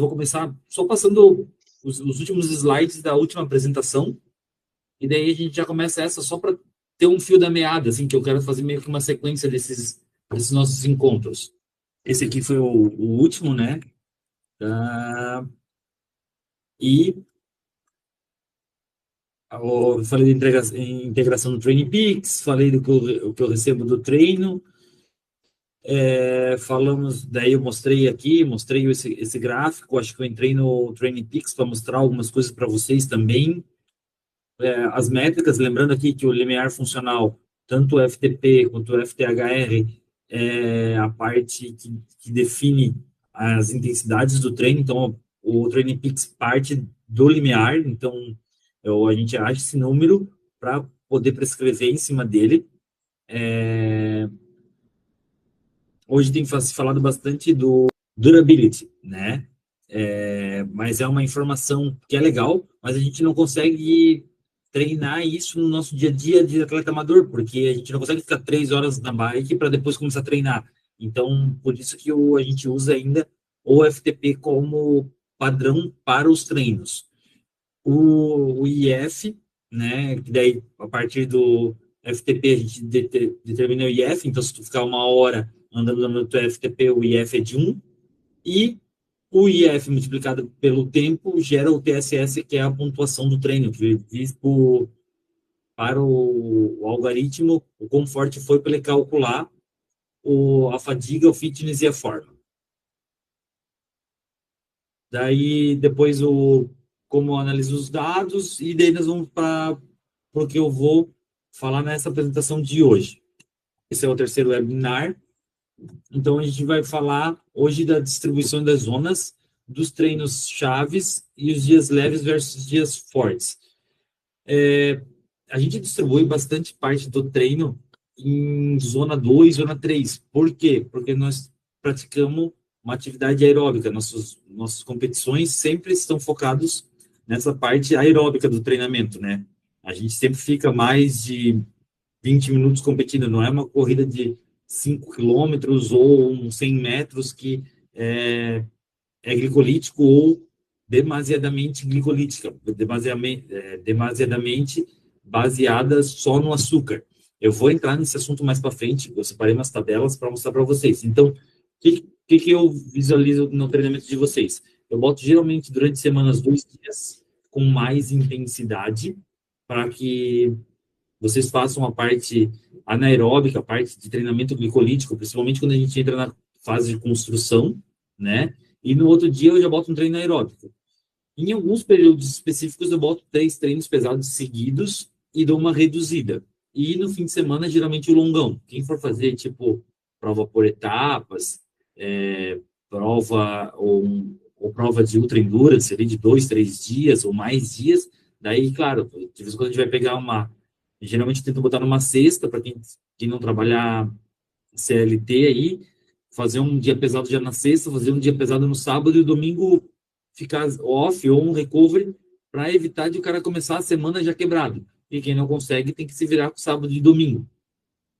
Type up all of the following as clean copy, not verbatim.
eu vou começar só passando os últimos slides da última apresentação, e daí a gente já começa essa só para ter um fio da meada, assim, que eu quero fazer meio que uma sequência desses nossos encontros. Esse aqui foi o último, né? E eu falei de integração do Training Peaks, falei do que eu recebo do treino, falamos, daí eu mostrei esse gráfico, acho que eu entrei no Training Peaks para mostrar algumas coisas para vocês também. As métricas, lembrando aqui que o limiar funcional, tanto o FTP quanto o FTHR, é a parte que define as intensidades do treino, então o Training Peaks parte do limiar, então a gente acha esse número para poder prescrever em cima dele. Hoje tem se falado bastante do durability, né? Mas é uma informação que é legal, mas a gente não consegue treinar isso no nosso dia a dia de atleta amador, porque a gente não consegue ficar 3 horas na bike para depois começar a treinar. Então, por isso que a gente usa ainda o FTP como padrão para os treinos. O IF, né, que daí a partir do FTP a gente determina o IF, então se tu ficar 1 hora andando no teu FTP, o IF é de 1, e o IF multiplicado pelo tempo gera o TSS, que é a pontuação do treino, que diz para o algoritmo o quão forte foi para ele calcular a fadiga, o fitness e a forma. Daí, depois, como analiso os dados, e daí nós vamos para o que eu vou falar nessa apresentação de hoje. Esse é o terceiro webinar. Então, a gente vai falar hoje da distribuição das zonas, dos treinos chaves e os dias leves versus dias fortes. A gente distribui bastante parte do treino em zona 2, zona 3. Por quê? Porque nós praticamos uma atividade aeróbica. Nossas competições sempre estão focadas nessa parte aeróbica do treinamento, né? A gente sempre fica mais de 20 minutos competindo, não é uma corrida de 5 quilômetros ou 100 metros que é glicolítico ou demasiadamente glicolítica, demasiadamente baseada só no açúcar. Eu vou entrar nesse assunto mais para frente, eu separei umas tabelas para mostrar para vocês. Então, o que eu visualizo no treinamento de vocês? Eu boto geralmente durante semanas 2 dias com mais intensidade para que vocês façam a parte anaeróbica, a parte de treinamento glicolítico, principalmente quando a gente entra na fase de construção, né? E no outro dia eu já boto um treino aeróbico. Em alguns períodos específicos eu boto 3 treinos pesados seguidos e dou uma reduzida. E no fim de semana, geralmente o longão. Quem for fazer, tipo, prova por etapas, prova ou prova de ultra endurance, ali de 2, 3 dias ou mais dias, daí, claro, de vez em quando a gente vai pegar geralmente eu tento botar numa sexta, para quem não trabalhar CLT aí, fazer um dia pesado já na sexta, fazer um dia pesado no sábado e o domingo ficar off ou um recovery para evitar de o cara começar a semana já quebrado. E quem não consegue tem que se virar com sábado e domingo,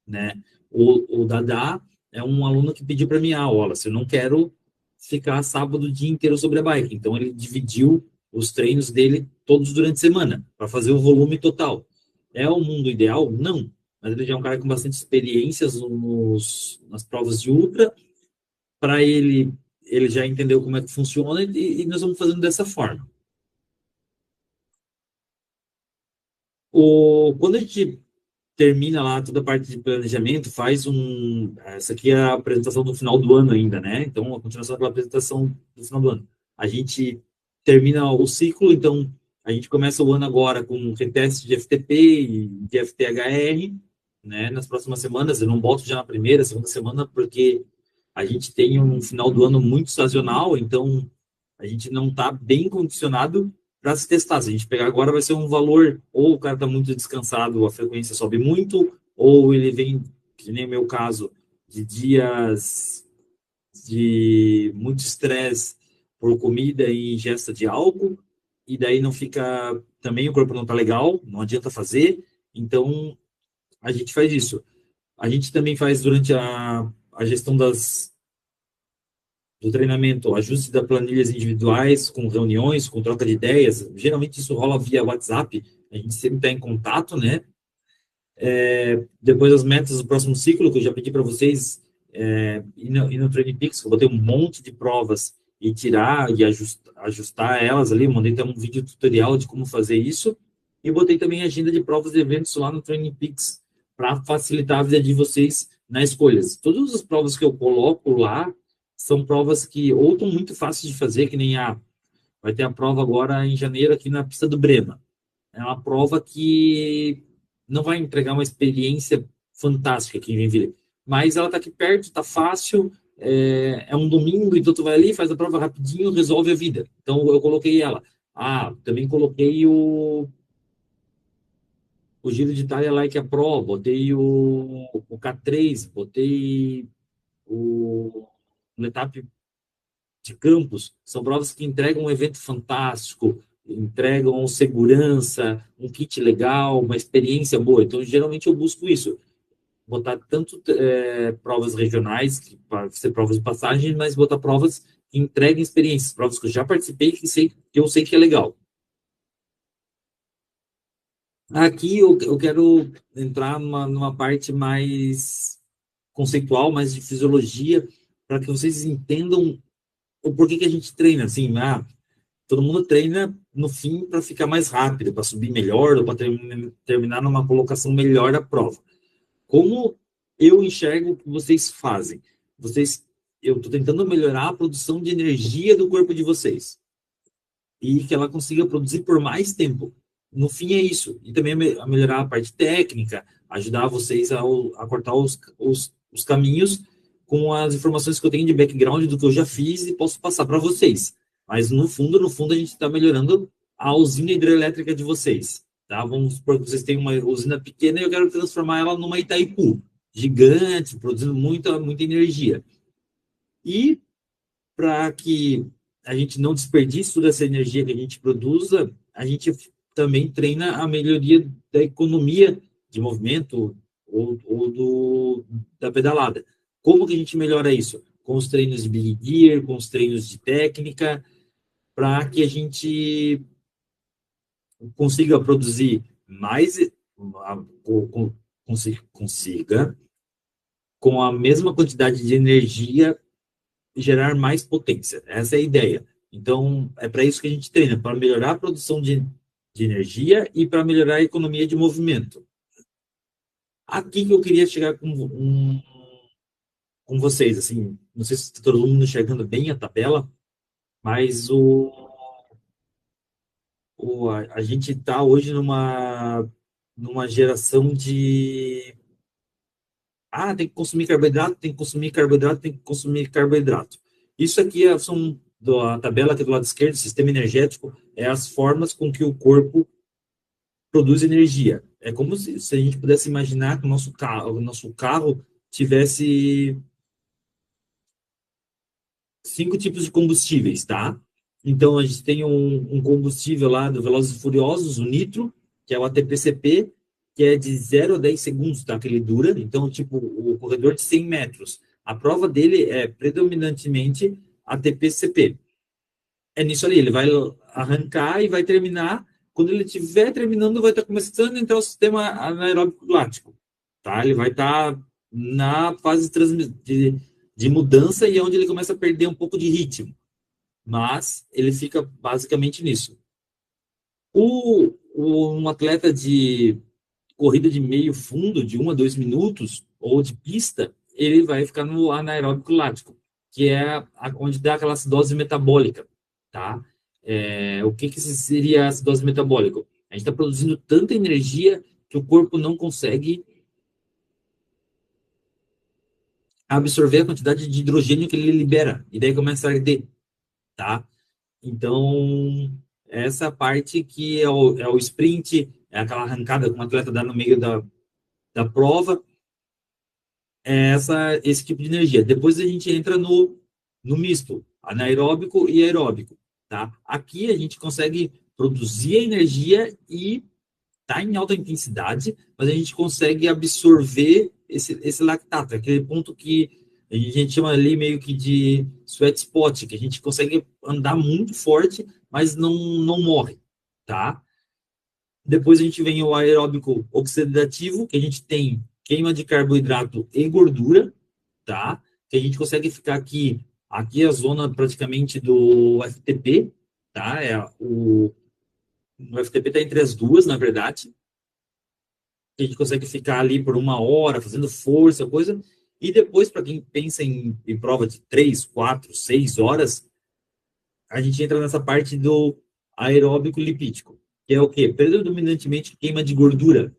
né? O Dadá é um aluno que pediu para mim, olha, se eu não quero ficar sábado o dia inteiro sobre a bike. Então ele dividiu os treinos dele todos durante a semana para fazer o volume total. É o mundo ideal? Não. Mas ele já é um cara com bastante experiências nas provas de ultra. Para ele já entendeu como é que funciona e nós vamos fazendo dessa forma. Quando a gente termina lá toda a parte de planejamento, essa aqui é a apresentação do final do ano ainda, né? Então, a continuação daquela apresentação do final do ano. A gente termina o ciclo, então a gente começa o ano agora com um reteste de FTP e de FTHR, né? Nas próximas semanas, eu não boto já na primeira, segunda semana, porque a gente tem um final do ano muito sazonal, então a gente não está bem condicionado para se testar. Se a gente pegar agora, vai ser um valor, ou o cara está muito descansado, a frequência sobe muito, ou ele vem, que nem o meu caso, de dias de muito estresse por comida e ingesta de álcool, e daí não fica, também o corpo não está legal, não adianta fazer, então a gente faz isso. A gente também faz durante a gestão do treinamento, ajuste das planilhas individuais, com reuniões, com troca de ideias. Geralmente isso rola via WhatsApp, a gente sempre está em contato, né? Depois as metas do próximo ciclo, que eu já pedi para vocês, e no Training Peaks, que eu botei um monte de provas e tirar e ajustar elas ali. Eu mandei até um vídeo tutorial de como fazer isso. E botei também a agenda de provas e eventos lá no Training Peaks para facilitar a vida de vocês na escolha. Todas as provas que eu coloco lá são provas que ou estão muito fáceis de fazer, que nem vai ter a prova agora em janeiro aqui na pista do Brema. É uma prova que não vai entregar uma experiência fantástica aqui em Joinville, mas ela está aqui perto, está fácil, é um domingo, então tu vai ali, faz a prova rapidinho, resolve a vida. Então eu coloquei ela. Também coloquei o Giro de Itália Like a Pro, botei o K3, botei o Letap de Campos. São provas que entregam um evento fantástico, entregam segurança, um kit legal, uma experiência boa. Então, geralmente eu busco isso, botar tanto provas regionais, para ser provas de passagem, mas botar provas que entreguem experiências, provas que eu já participei, que eu sei que é legal. Aqui eu quero entrar numa parte mais conceitual, mais de fisiologia, para que vocês entendam o porquê que a gente treina. Assim, todo mundo treina no fim para ficar mais rápido, para subir melhor, ou para terminar numa colocação melhor a prova. Como eu enxergo o que vocês fazem? Eu estou tentando melhorar a produção de energia do corpo de vocês e que ela consiga produzir por mais tempo. No fim é isso. E também a melhorar a parte técnica, ajudar vocês a cortar os caminhos com as informações que eu tenho de background do que eu já fiz e posso passar para vocês. Mas no fundo, a gente está melhorando a usina hidrelétrica de vocês. Tá? Vamos supor que vocês têm uma usina pequena e eu quero transformar ela numa Itaipu gigante, produzindo muita energia. E para que a gente não desperdice toda essa energia que a gente produza, a gente também treina a melhoria da economia de movimento ou da pedalada. Como que a gente melhora isso? Com os treinos de Big Gear, com os treinos de técnica, para que a gente consiga produzir mais, consiga, com a mesma quantidade de energia, gerar mais potência. Essa é a ideia. Então, é para isso que a gente treina, para melhorar a produção de energia e para melhorar a economia de movimento. Aqui que eu queria chegar com vocês, assim, não sei se está todo mundo enxergando bem a tabela, mas a gente está hoje numa geração de tem que consumir carboidrato, tem que consumir carboidrato, tem que consumir carboidrato. Isso aqui são a tabela aqui do lado esquerdo, sistema energético, é as formas com que o corpo produz energia. É como se a gente pudesse imaginar que o nosso carro tivesse 5 tipos de combustíveis, tá? Então, a gente tem um combustível lá do Velozes e Furiosos, o nitro, que é o ATP-CP, que é de 0 a 10 segundos, tá? Que ele dura. Então, tipo, o corredor de 100 metros, a prova dele é predominantemente ATP-CP. É nisso ali, ele vai arrancar e vai terminar. Quando ele estiver terminando, vai estar começando a entrar o sistema anaeróbico lático, tá? Ele vai estar na fase de mudança e é onde ele começa a perder um pouco de ritmo. Mas ele fica basicamente nisso. Um atleta de corrida de meio fundo, de 1 a 2 minutos, ou de pista, ele vai ficar no anaeróbico lático, que é onde dá aquela acidose metabólica, tá? O que seria a acidose metabólica? A gente está produzindo tanta energia que o corpo não consegue absorver a quantidade de hidrogênio que ele libera, e daí começa a arder, tá? Então, essa parte que é o sprint, é aquela arrancada que o atleta dá no meio da prova, esse tipo de energia. Depois a gente entra no misto, anaeróbico e aeróbico, tá? Aqui a gente consegue produzir a energia e tá em alta intensidade, mas a gente consegue absorver esse lactato, aquele ponto que A gente chama ali meio que de sweat spot, que a gente consegue andar muito forte, mas não morre, tá? Depois a gente vem o aeróbico oxidativo, que a gente tem queima de carboidrato e gordura, tá? Que a gente consegue ficar aqui é a zona praticamente do FTP, tá? O FTP está entre as duas, na verdade. A gente consegue ficar ali por 1 hora, fazendo força, coisa. E depois, para quem pensa em prova de 3, 4, 6 horas, a gente entra nessa parte do aeróbico lipídico, que é o quê? Predominantemente queima de gordura,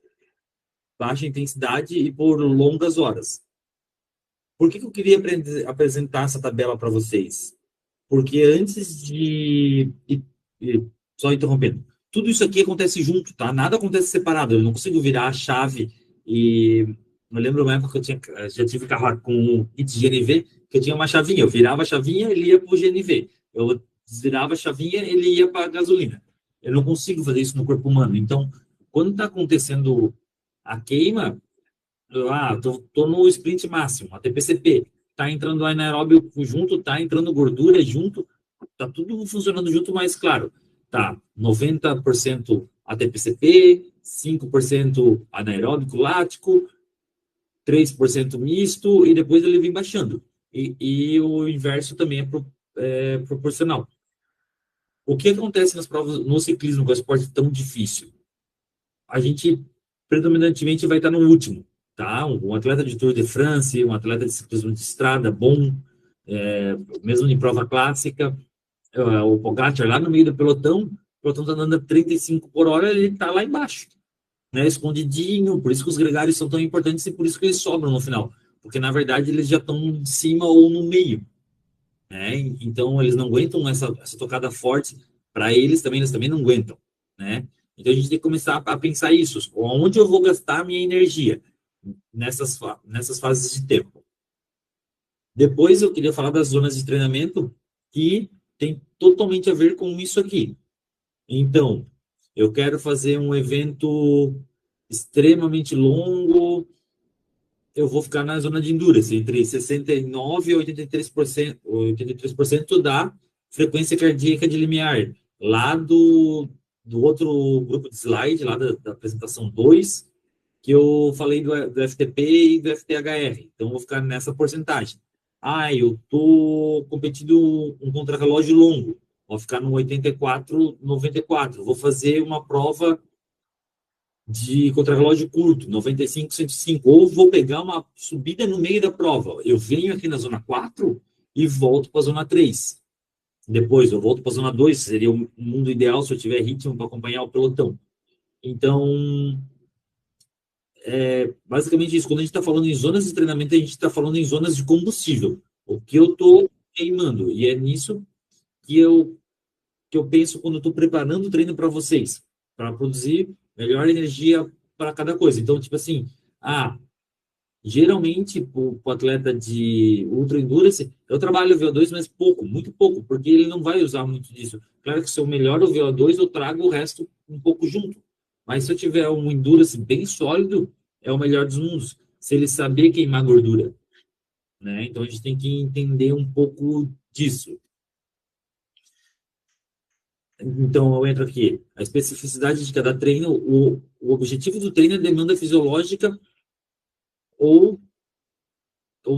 baixa intensidade e por longas horas. Por que eu queria apresentar essa tabela para vocês? Porque antes de. Só interrompendo. Tudo isso aqui acontece junto, tá? Nada acontece separado. Eu não consigo virar a chave e. Eu lembro uma época que já tive carro com kit GNV, que eu tinha uma chavinha. Eu virava a chavinha, ele ia para o GNV. Eu desvirava a chavinha, ele ia para a gasolina. Eu não consigo fazer isso no corpo humano. Então, quando está acontecendo a queima, tô no sprint máximo, a TPCP. Tá entrando anaeróbio junto, tá entrando gordura junto, tá tudo funcionando junto, mas claro, tá 90% ATPCP, 5% anaeróbico lático, 3% misto, e depois ele vem baixando. E o inverso também é proporcional. O que acontece nas provas no ciclismo, com é um esporte tão difícil? A gente predominantemente vai estar no último, tá? Um atleta de Tour de France, um atleta de ciclismo de estrada bom, mesmo em prova clássica, o Pogacar lá no meio do pelotão, o pelotão está andando a 35 por hora, ele está lá embaixo, né? Escondidinho, por isso que os gregários são tão importantes e por isso que eles sobram no final, porque na verdade eles já estão de cima ou no meio, né? Então eles não aguentam essa tocada forte, para eles também não aguentam, né? Então a gente tem que começar a pensar isso, onde eu vou gastar a minha energia nessas fases de tempo. Depois eu queria falar das zonas de treinamento que tem totalmente a ver com isso aqui. Então, eu quero fazer um evento extremamente longo, eu vou ficar na zona de endurance, entre 69% e 83% da frequência cardíaca de limiar. Lá do outro grupo de slide, lá da apresentação 2, que eu falei do FTP e do FTHR. Então, eu vou ficar nessa porcentagem. Eu estou competindo um contrarrelógio longo. Vou ficar no 84, 94. Vou fazer uma prova de contrarrelógio curto, 95, 105. Ou vou pegar uma subida no meio da prova. Eu venho aqui na zona 4 e volto para a zona 3. Depois eu volto para a zona 2. Seria o mundo ideal se eu tiver ritmo para acompanhar o pelotão. Então, basicamente isso. Quando a gente está falando em zonas de treinamento, a gente está falando em zonas de combustível. O que eu estou queimando. E é nisso que eu penso quando eu estou preparando o treino para vocês, para produzir melhor energia para cada coisa. Então, tipo assim, geralmente, para o atleta de ultra endurance, eu trabalho o VO2, mas pouco, muito pouco, porque ele não vai usar muito disso. Claro que se eu melhoro o VO2, eu trago o resto um pouco junto. Mas se eu tiver um endurance bem sólido, é o melhor dos mundos. Se ele saber queimar gordura, né? Então a gente tem que entender um pouco disso. Então eu entro aqui. A especificidade de cada treino, o objetivo do treino é demanda fisiológica ou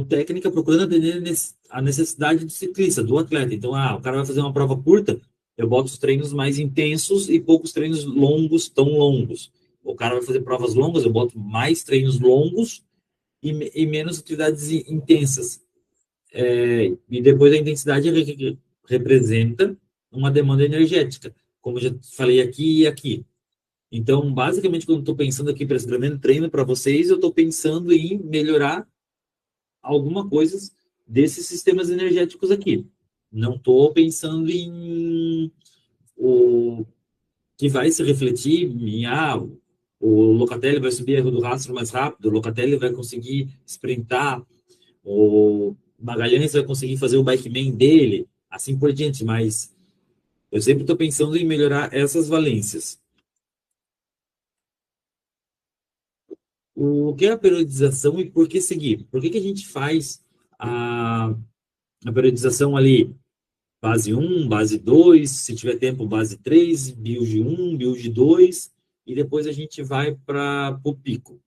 técnica procurando atender a necessidade do ciclista, do atleta. Então, o cara vai fazer uma prova curta, eu boto os treinos mais intensos e poucos treinos longos, tão longos. O cara vai fazer provas longas, eu boto mais treinos longos e menos atividades intensas. E depois a intensidade representa uma demanda energética, como eu já falei aqui e aqui. Então, basicamente, quando eu estou pensando aqui para esse treino para vocês, eu estou pensando em melhorar alguma coisa desses sistemas energéticos aqui. Não estou pensando em o que vai se refletir em o Locatelli vai subir erro do rastro mais rápido, o Locatelli vai conseguir sprintar, o Magalhães vai conseguir fazer o bike man dele, assim por diante, mas eu sempre estou pensando em melhorar essas valências. O que é a periodização e por que seguir? Por que a gente faz a, a periodização ali, base um, base 2, se tiver tempo, base 3, build um, build 2, e depois a gente vai para o pico.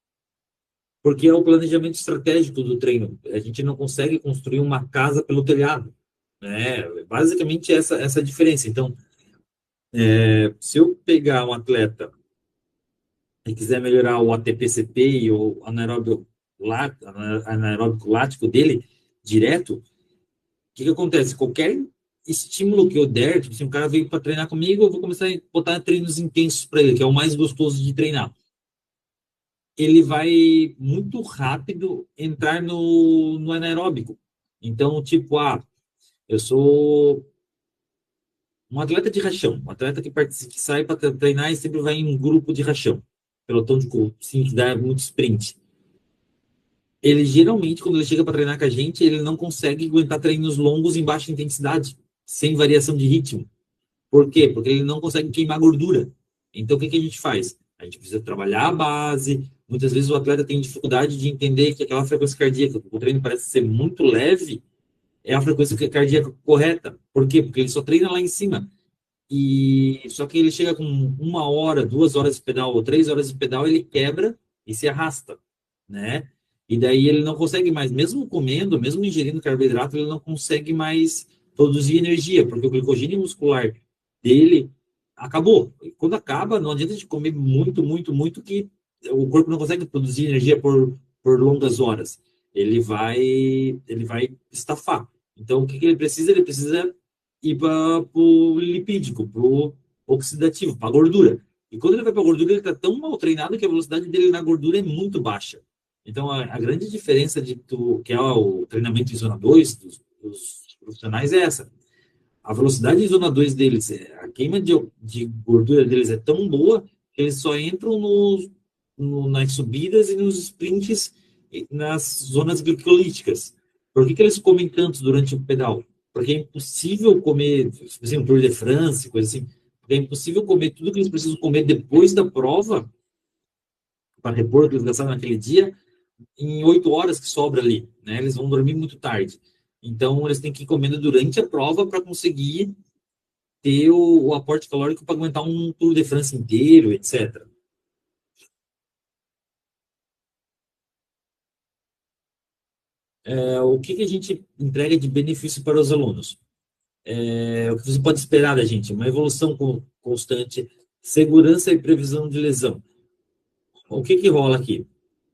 Porque é o planejamento estratégico do treino. A gente não consegue construir uma casa pelo telhado, né? Basicamente essa a diferença. Então, se eu pegar um atleta e quiser melhorar o ATP-CP e o anaeróbico lático dele direto, o que acontece? Qualquer estímulo que eu der, tipo, se um cara veio para treinar comigo, eu vou começar a botar treinos intensos para ele, que é o mais gostoso de treinar. Ele vai muito rápido entrar no anaeróbico. Então, tipo, eu sou um atleta de rachão, um atleta que sai para treinar e sempre vai em um grupo de rachão, pelotão de corpo, sim, que dá muito sprint. Ele geralmente, quando ele chega para treinar com a gente, ele não consegue aguentar treinos longos em baixa intensidade, sem variação de ritmo. Por quê? Porque ele não consegue queimar gordura. Então, o que a gente faz? A gente precisa trabalhar a base. Muitas vezes o atleta tem dificuldade de entender que aquela frequência cardíaca, o treino parece ser muito leve, é a frequência cardíaca correta. Por quê? Porque ele só treina lá em cima. E só que ele chega com 1 hora, 2 horas de pedal ou 3 horas de pedal, ele quebra e se arrasta, né? E daí ele não consegue mais, mesmo comendo, mesmo ingerindo carboidrato, ele não consegue mais produzir energia, porque o glicogênio muscular dele acabou. E quando acaba, não adianta de comer muito, muito, muito, que o corpo não consegue produzir energia por longas horas. Ele vai estafar. Então, o que ele precisa? Ele precisa ir para o lipídico, para o oxidativo, para a gordura. E quando ele vai para a gordura, ele está tão mal treinado que a velocidade dele na gordura é muito baixa. Então, a grande diferença que é o treinamento em zona 2 dos profissionais é essa. A velocidade em zona 2 deles, a queima de gordura deles é tão boa que eles só entram nas subidas e nos sprints nas zonas glicolíticas. Por que eles comem tanto durante o pedal? Porque é impossível comer, por exemplo, Tour de France, coisa assim, porque é impossível comer tudo que eles precisam comer depois da prova, para repor o que eles gastaram naquele dia, em 8 horas que sobra ali, né? Eles vão dormir muito tarde. Então, eles têm que ir comendo durante a prova para conseguir ter o aporte calórico para aguentar um Tour de France inteiro, etc. O que a gente entrega de benefício para os alunos? O que você pode esperar da gente? Uma evolução constante, segurança e previsão de lesão. O que rola aqui?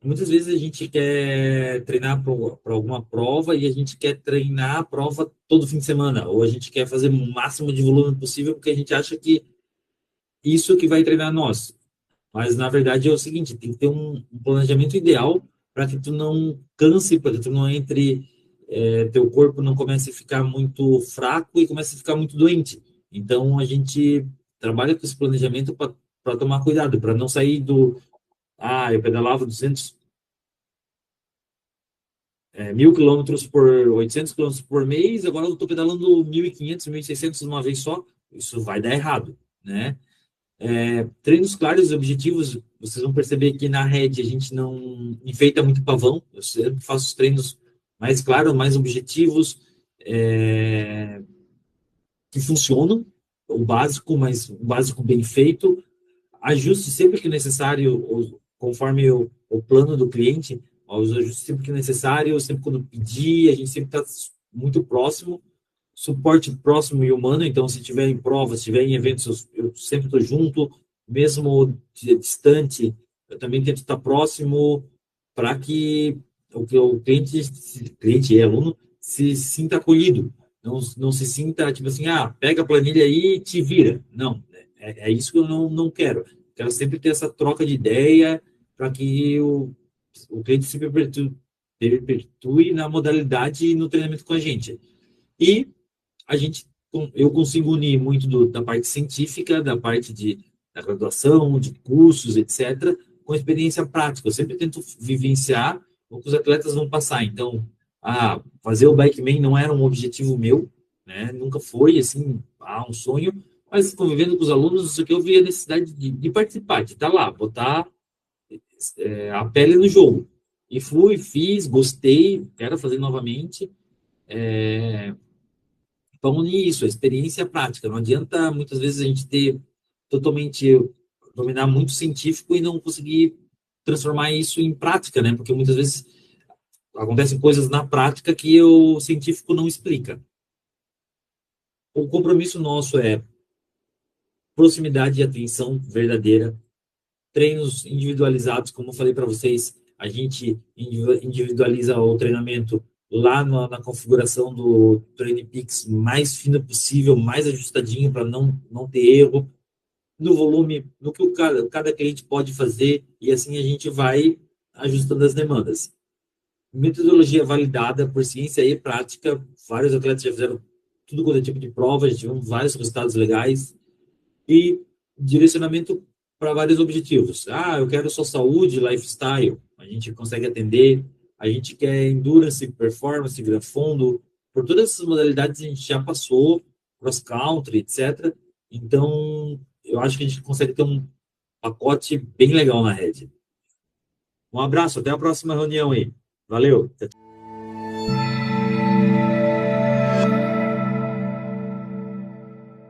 Muitas vezes a gente quer treinar para alguma prova e a gente quer treinar a prova todo fim de semana, ou a gente quer fazer o máximo de volume possível porque a gente acha que isso que vai treinar nós. Mas, na verdade, é o seguinte, tem que ter um planejamento ideal para que tu não canse, para que tu não entre, teu corpo não comece a ficar muito fraco e comece a ficar muito doente. Então, a gente trabalha com esse planejamento para tomar cuidado, para não sair eu pedalava 1.000 quilômetros por 800 quilômetros por mês, agora eu estou pedalando 1.500, 1.600 de uma vez só. Isso vai dar errado, né? Treinos claros e objetivos, vocês vão perceber que na rede a gente não enfeita muito pavão, eu sempre faço os treinos mais claros, mais objetivos, que funcionam, o básico, mas o básico bem feito, ajuste sempre que necessário, conforme o plano do cliente, os ajustes sempre que necessário, sempre quando pedir, a gente sempre está muito próximo, suporte próximo e humano, então se tiver em provas, se tiver em eventos, eu sempre estou junto, mesmo distante, eu também tento estar próximo para que o cliente e aluno se sinta acolhido, não se sinta tipo assim, pega a planilha aí e te vira. Não, é isso que eu não quero. Quero sempre ter essa troca de ideia para que o cliente se perpetue na modalidade e no treinamento com a gente. E eu consigo unir muito da parte científica, da parte da graduação, de cursos, etc., com experiência prática. Eu sempre tento vivenciar o que os atletas vão passar. Então, fazer o Bikeman não era um objetivo meu, né? Nunca foi, assim, um sonho, mas convivendo com os alunos, isso que eu vi a necessidade de participar, de estar lá, botar a pele no jogo. E fui, fiz, gostei, quero fazer novamente. Vamos unir isso, a experiência prática. Não adianta muitas vezes a gente ter totalmente dominar muito científico e não conseguir transformar isso em prática, né? Porque muitas vezes acontecem coisas na prática que o científico não explica. O compromisso nosso é proximidade e atenção verdadeira, treinos individualizados, como eu falei para vocês, a gente individualiza o treinamento lá na configuração do TrainPix mais fino possível, mais ajustadinho para não ter erro, no volume, no que cada cliente pode fazer, e assim a gente vai ajustando as demandas. Metodologia validada por ciência e prática, vários atletas já fizeram tudo quanto é tipo de prova, já tivemos vários resultados legais, e direcionamento para vários objetivos. Ah, eu quero só saúde, lifestyle, a gente consegue atender. A gente quer endurance, performance, gran fundo. Por todas essas modalidades a gente já passou, cross country, etc. Então, eu acho que a gente consegue ter um pacote bem legal na rede. Um abraço, até a próxima reunião aí. Valeu!